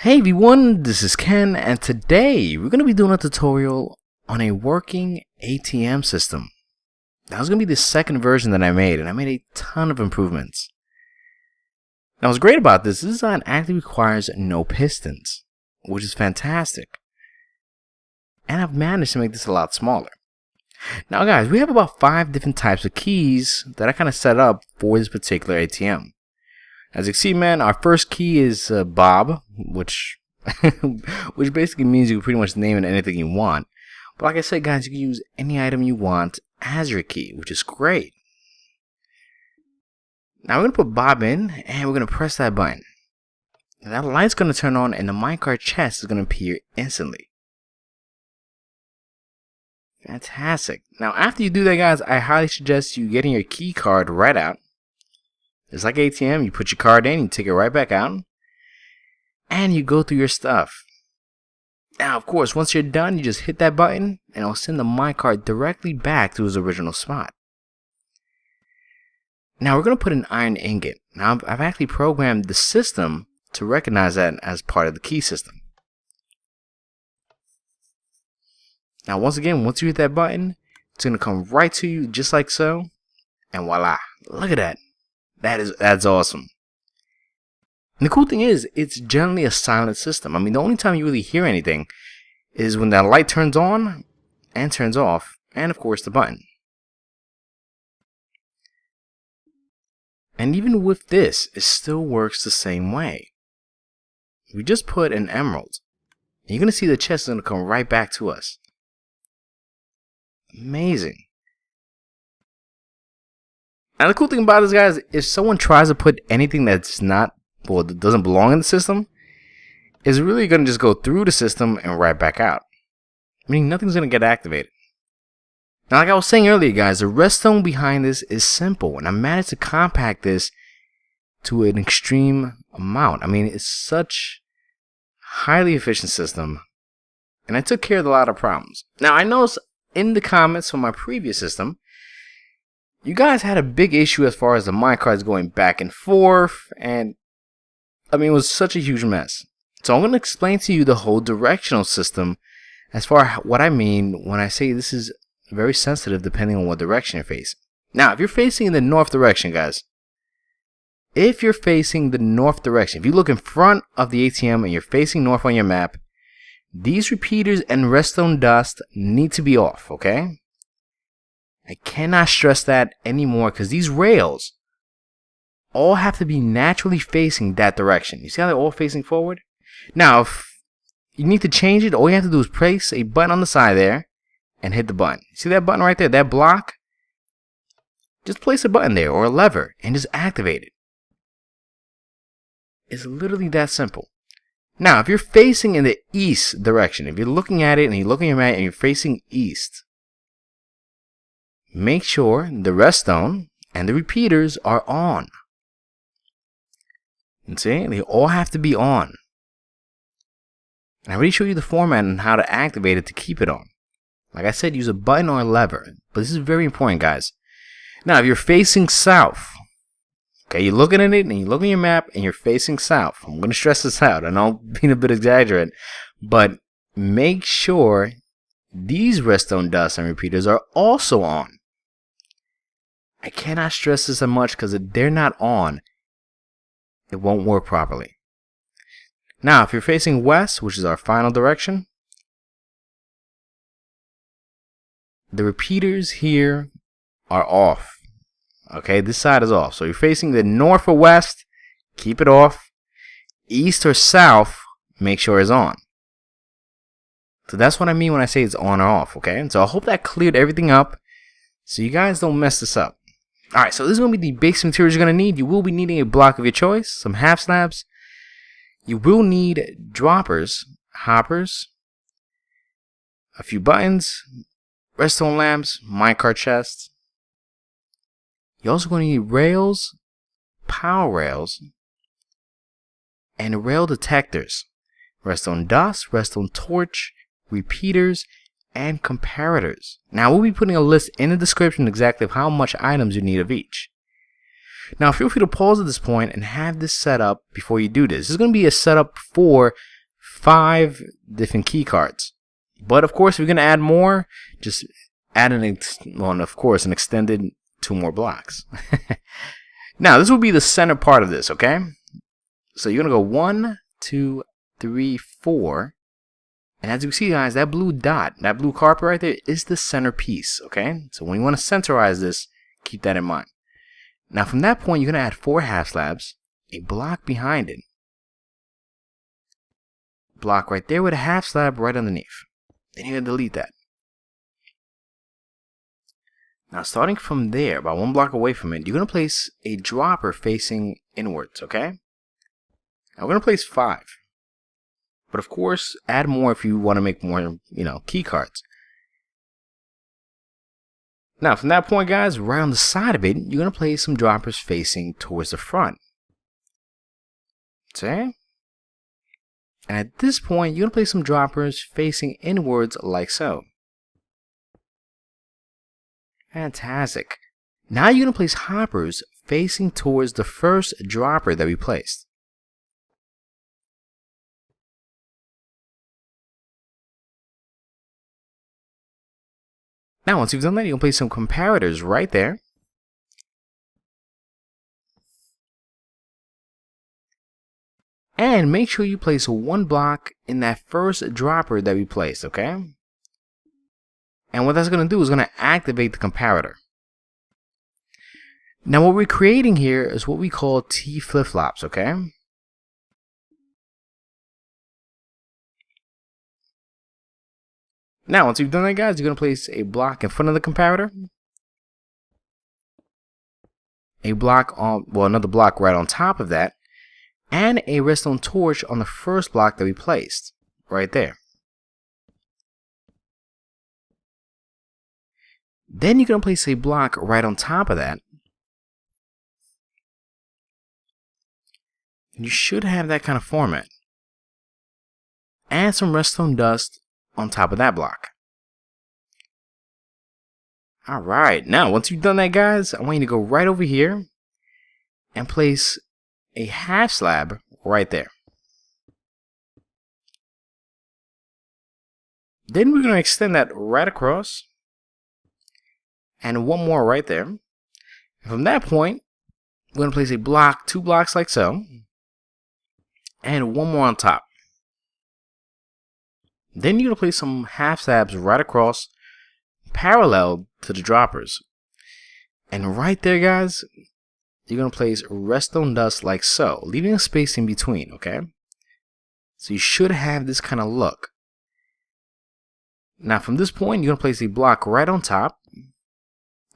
Hey everyone, this is Ken, and today we're going to be doing a tutorial on a working ATM system. Now it's going to be the second version that I made, and I made a ton of improvements. Now what's great about this design actually requires no pistons, which is fantastic. And I've managed to make this a lot smaller. Now guys, we have about 5 different types of keys that I kind of set up for this particular ATM. As you can see, man, our first key is Bob, which which basically means you can pretty much name it anything you want. But like I said, guys, you can use any item you want as your key, which is great. Now we're going to put Bob in, and we're going to press that button. And that light's going to turn on, and the Minecart Chest is going to appear instantly. Fantastic. Now after you do that, guys, I highly suggest you getting your key card right out. It's like ATM, you put your card in, you take it right back out, and you go through your stuff. Now, of course, once you're done, you just hit that button, and it'll send the minecart directly back to its original spot. Now, we're going to put an iron ingot. Now, I've actually programmed the system to recognize that as part of the key system. Now, once again, once you hit that button, it's going to come right to you, just like so, and voila, look at that. That's awesome. And the cool thing is, it's generally a silent system. I mean, the only time you really hear anything is when that light turns on and turns off, and of course the button. And even with this, it still works the same way. We just put an emerald, and you're going to see the chest is going to come right back to us. Amazing. Now the cool thing about this, guys, if someone tries to put anything that's not, well, that doesn't belong in the system, it's really going to just go through the system and right back out. Meaning nothing's going to get activated. Now like I was saying earlier, guys, the redstone behind this is simple, and I managed to compact this to an extreme amount. I mean, it's such a highly efficient system, and I took care of a lot of problems. Now I noticed in the comments from my previous system, you guys had a big issue as far as the minecarts going back and forth, and I mean, it was such a huge mess. So I'm going to explain to you the whole directional system as far as what I mean when I say this is very sensitive depending on what direction you're facing. Now, if you're facing in the north direction, guys, if you're facing the north direction, if you look in front of the ATM and you're facing north on your map, these repeaters and redstone dust need to be off, okay? I cannot stress that anymore because these rails all have to be naturally facing that direction. You see how they're all facing forward? Now, if you need to change it, all you have to do is place a button on the side there and hit the button. See that button right there, that block? Just place a button there or a lever and just activate it. It's literally that simple. Now, if you're facing in the east direction, if you're looking at it and you're looking at your map and you're facing east, make sure the redstone and the repeaters are on. And see, they all have to be on. And I already showed you the format and how to activate it to keep it on. Like I said, use a button or a lever. But this is very important, guys. Now, if you're facing south, okay, you're looking at it and you're looking at your map and you're facing south. I'm going to stress this out. I know I'm being a bit exaggerated, but make sure these redstone dust and repeaters are also on. I cannot stress this as much because if they're not on, it won't work properly. Now, if you're facing west, which is our final direction, the repeaters here are off. Okay, this side is off. So you're facing the north or west, keep it off. East or south, make sure it's on. So that's what I mean when I say it's on or off, okay? And so I hope that cleared everything up so you guys don't mess this up. Alright, so this is going to be the basic materials you're going to need. You will be needing a block of your choice, some half slabs. You will need droppers, hoppers, a few buttons, redstone lamps, minecart chests. You're also going to need rails, power rails, and rail detectors, redstone dust, redstone torch, repeaters, and comparators. Now we'll be putting a list in the description exactly of how much items you need of each. Now feel free to pause at this point and have this set up before you do this. This is going to be a setup for 5 different key cards. But of course, if you're going to add more, just add an extended 2 more blocks. Now, this will be the center part of this, okay? So you're going to go 1, 2, 3, 4. And as you can see, guys, that blue dot, that blue carpet right there is the centerpiece, okay? So when you want to centerize this, keep that in mind. Now, from that point, you're going to add 4 half slabs, a block behind it. Block right there with a half slab right underneath. Then you're going to delete that. Now, starting from there, about 1 block away from it, you're going to place a dropper facing inwards, okay? Now, we're going to place 5. But of course, add more if you want to make more, key cards. Now, from that point, guys, right on the side of it, you're going to place some droppers facing towards the front. See? And at this point, you're going to place some droppers facing inwards like so. Fantastic. Now you're going to place hoppers facing towards the first dropper that we placed. Now, once you've done that, you're going to place some comparators right there. And make sure you place 1 block in that first dropper that we placed, okay? And what that's going to do is going to activate the comparator. Now, what we're creating here is what we call T flip-flops, okay? Now, once you've done that, guys, you're going to place a block in front of the comparator. Another block right on top of that. And a redstone torch on the first block that we placed, right there. Then you're going to place a block right on top of that. You should have that kind of format. Add some redstone dust on top of that block. Alright, now once you've done that, guys, I want you to go right over here and place a half slab right there. Then we're going to extend that right across. And 1 more right there. And from that point, we're going to place a block, 2 blocks like so. And 1 more on top. Then you're going to place some half slabs right across, parallel to the droppers. And right there, guys, you're going to place redstone dust like so, leaving a space in between, okay? So you should have this kind of look. Now from this point, you're going to place a block right on top.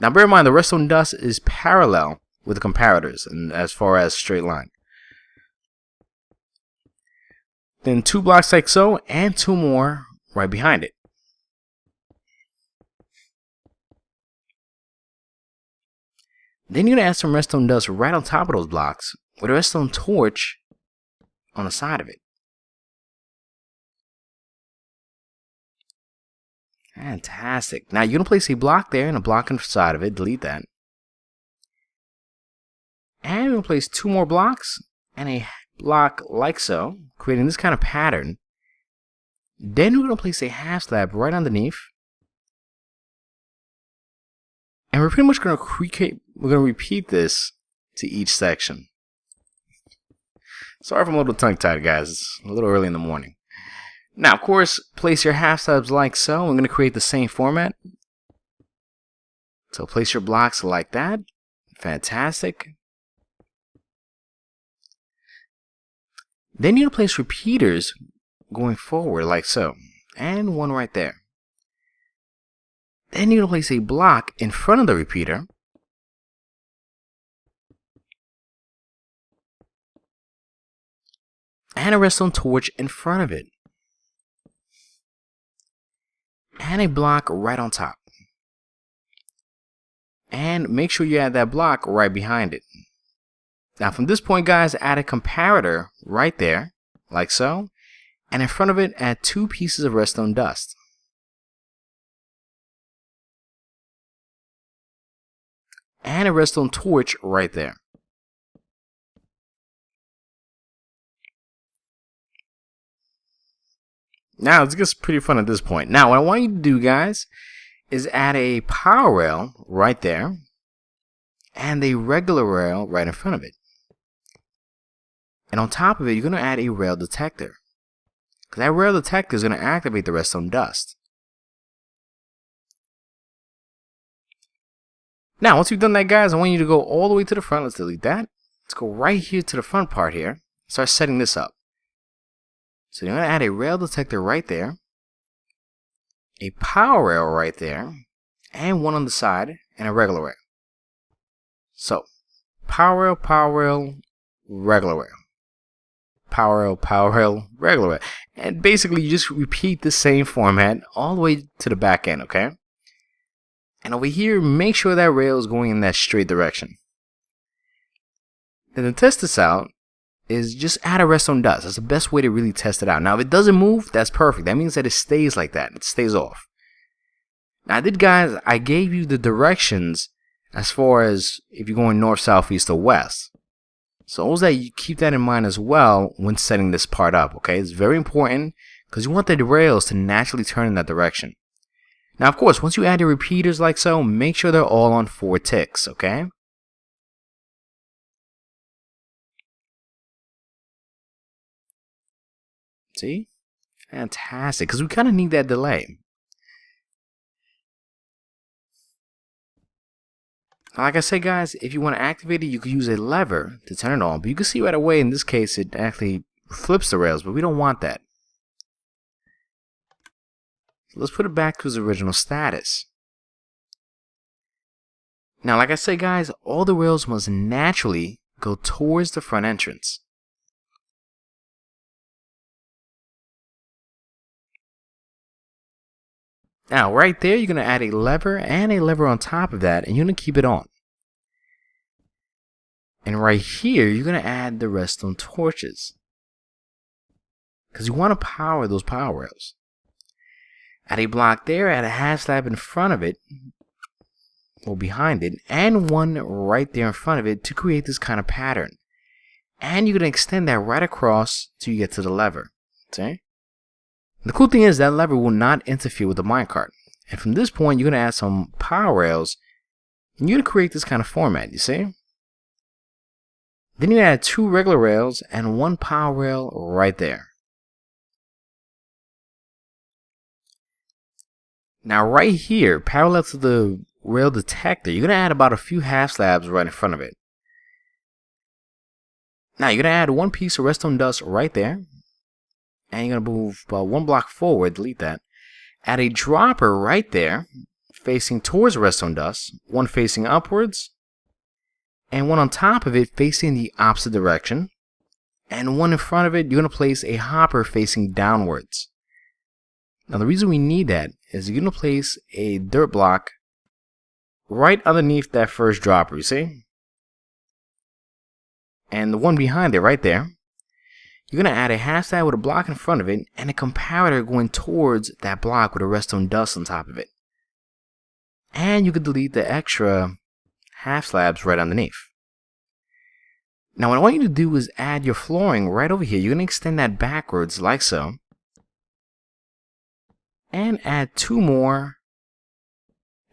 Now bear in mind, the redstone dust is parallel with the comparators, and as far as straight line. Then 2 blocks like so, and 2 more right behind it. Then you're going to add some redstone dust right on top of those blocks with a redstone torch on the side of it. Fantastic. Now you're going to place a block there and a block on the side of it. Delete that. And we're going to place 2 more blocks and a block like so, creating this kind of pattern. Then we're going to place a half slab right underneath. And we're pretty much going to repeat this to each section. Sorry if I'm a little tongue-tied, guys. It's a little early in the morning. Now, of course, place your half slabs like so. We're going to create the same format. So place your blocks like that. Fantastic. Then you're going to place repeaters going forward like so. And 1 right there. Then you're going to place a block in front of the repeater. And a redstone torch in front of it. And a block right on top. And make sure you add that block right behind it. Now from this point, guys, add a comparator right there, like so. And in front of it, add 2 pieces of redstone dust. And a redstone torch right there. Now it gets pretty fun at this point. Now what I want you to do, guys, is add a power rail right there and a regular rail right in front of it. And on top of it, you're going to add a rail detector, because that rail detector is going to activate the redstone dust. Now, once you've done that, guys, I want you to go all the way to the front. Let's delete that. Let's go right here to the front part here. Start setting this up. So you're going to add a rail detector right there, a power rail right there, and one on the side, and a regular rail. So, power rail, regular rail. Power rail, regular rail. And basically, you just repeat the same format all the way to the back end, okay? And over here, make sure that rail is going in that straight direction. Then to test this out is just add a redstone dust. That's the best way to really test it out. Now, if it doesn't move, that's perfect. That means that it stays like that. It stays off. Now, I gave you the directions as far as if you're going north, south, east, or west. So also that you keep that in mind as well when setting this part up, okay? It's very important because you want the rails to naturally turn in that direction. Now, of course, once you add your repeaters like so, make sure they're all on 4 ticks, okay? See? Fantastic, because we kind of need that delay. Like I said, guys, if you want to activate it, you could use a lever to turn it on. But you can see right away, in this case, it actually flips the rails, but we don't want that. So let's put it back to its original status. Now, like I said, guys, all the rails must naturally go towards the front entrance. Now, right there, you're going to add a lever and a lever on top of that, and you're going to keep it on. And right here, you're going to add the redstone torches, because you want to power those power rails. Add a block there, add a half slab in front of it, or behind it, and one right there in front of it to create this kind of pattern. And you're going to extend that right across till you get to the lever. Okay? The cool thing is that lever will not interfere with the minecart. And from this point, you're going to add some power rails, and you're going to create this kind of format, you see? Then you add 2 regular rails and 1 power rail right there. Now right here, parallel to the rail detector, you're going to add about a few half slabs right in front of it. Now you're going to add 1 piece of redstone dust right there. And you're going to move about 1 block forward, delete that. Add a dropper right there, facing towards redstone dust, 1 facing upwards, and 1 on top of it facing the opposite direction. And 1 in front of it, you're going to place a hopper facing downwards. Now the reason we need that is you're going to place a dirt block right underneath that first dropper, you see? And the one behind it right there, you're going to add a half slab with a block in front of it and a comparator going towards that block with a redstone dust on top of it. And you can delete the extra half slabs right underneath. Now what I want you to do is add your flooring right over here. You're going to extend that backwards like so. And add 2 more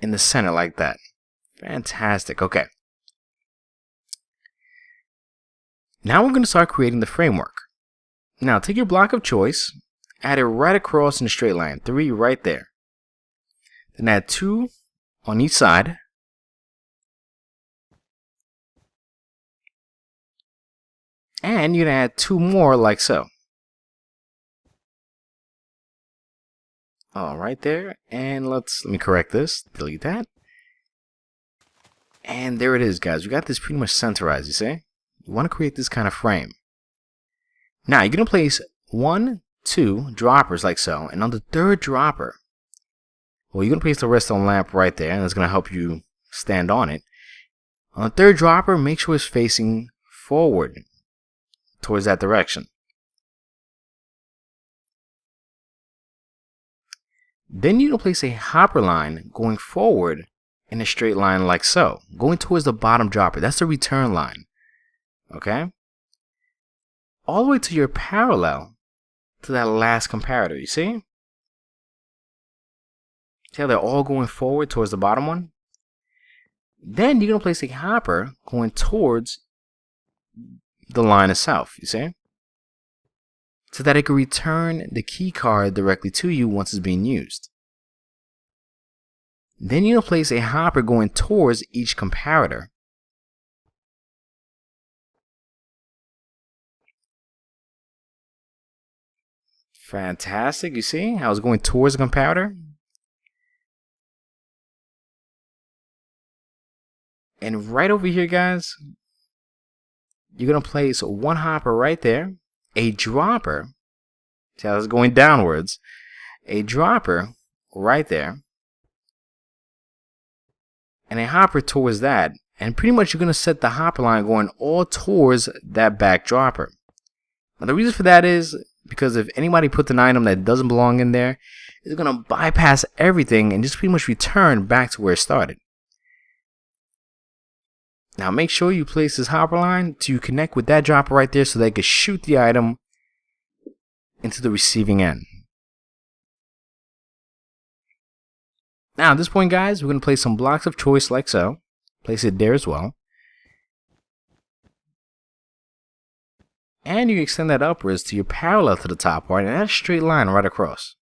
in the center like that. Fantastic. Okay. Now we're going to start creating the framework. Now take your block of choice, add it right across in a straight line, 3 right there. Then add 2 on each side. And you're going to add 2 more like so. All right there, and let me correct this, delete that. And there it is, guys. We got this pretty much centerized, you see? You want to create this kind of frame. Now, you're going to place 1, 2 droppers like so, and on the 3rd dropper, well, you're going to place the redstone lamp right there, and it's going to help you stand on it. On the 3rd dropper, make sure it's facing forward towards that direction. Then you're going to place a hopper line going forward in a straight line like so, going towards the bottom dropper. That's the return line. Okay? All the way to your parallel to that last comparator. You see? See how they're all going forward towards the bottom one? Then you're going to place a hopper going towards the line itself, you see? So that it can return the key card directly to you once it's being used. Then you're going to place a hopper going towards each comparator. Fantastic, you see how it's going towards the comparator? And right over here, guys, you're going to place one hopper right there, a dropper, see how it's going downwards, a dropper right there, and a hopper towards that. And pretty much you're going to set the hopper line going all towards that back dropper. Now the reason for that is because if anybody puts an item that doesn't belong in there, it's going to bypass everything and just pretty much return back to where it started. Now make sure you place this hopper line to connect with that dropper right there so they can shoot the item into the receiving end. Now at this point, guys, we're going to place some blocks of choice like so. Place it there as well. And you can extend that upwards to your parallel to the top part and add a straight line right across.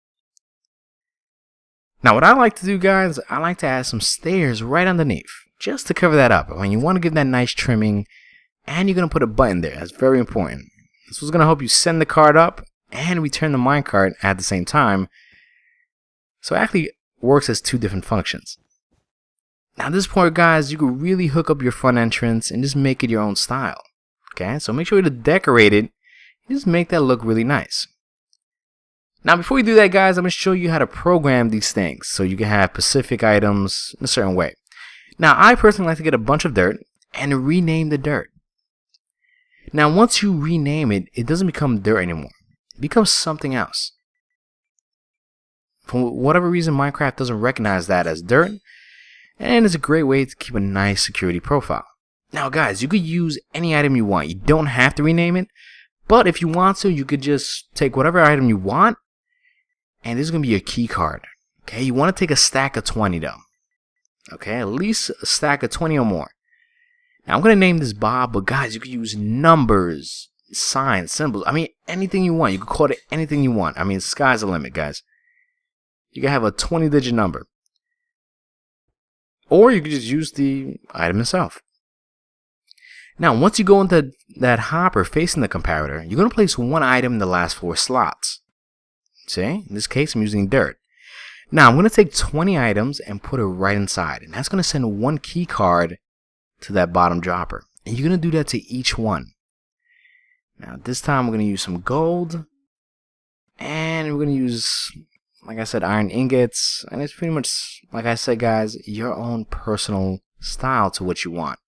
Now what I like to do, guys, I like to add some stairs right underneath, just to cover that up. I mean, you want to give that nice trimming, and you're going to put a button there. That's very important. This was going to help you send the card up and return the minecart at the same time. So it actually works as two different functions. Now at this point, guys, you can really hook up your front entrance and just make it your own style. Okay, so make sure to decorate it and just make that look really nice. Now before you do that, guys, I'm going to show you how to program these things so you can have specific items in a certain way. Now I personally like to get a bunch of dirt and rename the dirt. Now once you rename it, it doesn't become dirt anymore. It becomes something else. For whatever reason, Minecraft doesn't recognize that as dirt, and it's a great way to keep a nice security profile. Now guys, you could use any item you want. You don't have to rename it, but if you want to, you could just take whatever item you want, and this is going to be your key card. Okay, you want to take a stack of 20 though. Okay, at least a stack of 20 or more. Now I'm going to name this Bob, but guys, you could use numbers, signs, symbols. I mean, anything you want. You could call it anything you want. I mean, sky's the limit, guys. You can have a 20-digit number. Or you could just use the item itself. Now, once you go into that hopper facing the comparator, you're going to place one item in the last 4 slots. See? In this case, I'm using dirt. Now, I'm going to take 20 items and put it right inside. And that's going to send one key card to that bottom dropper. And you're going to do that to each one. Now, this time, we're going to use some gold. And we're going to use, like I said, iron ingots. And it's pretty much, like I said, guys, your own personal style to what you want.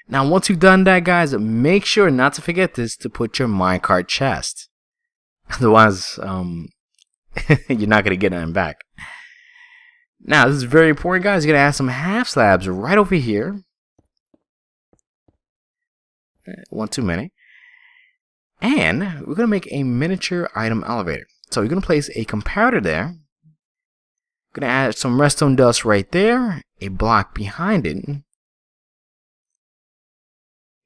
Now, once you've done that, guys, make sure not to forget this to put your Minecart Chest. Otherwise, you're not going to get it back. Now, this is very important, guys. You're going to add some half slabs right over here. One too many. And we're going to make a miniature item elevator. So you're going to place a comparator there. Going to add some redstone dust right there. A block behind it.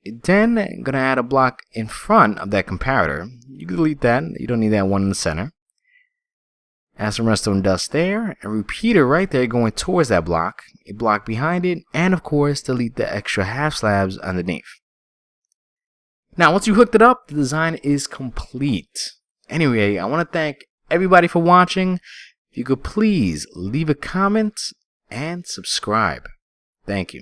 Then I'm going to add a block in front of that comparator. You can delete that. You don't need that one in the center. Add some redstone dust there. A repeater right there going towards that block. A block behind it. And of course, delete the extra half slabs underneath. Now, once you hooked it up, the design is complete. Anyway, I want to thank everybody for watching. If you could please leave a comment and subscribe. Thank you.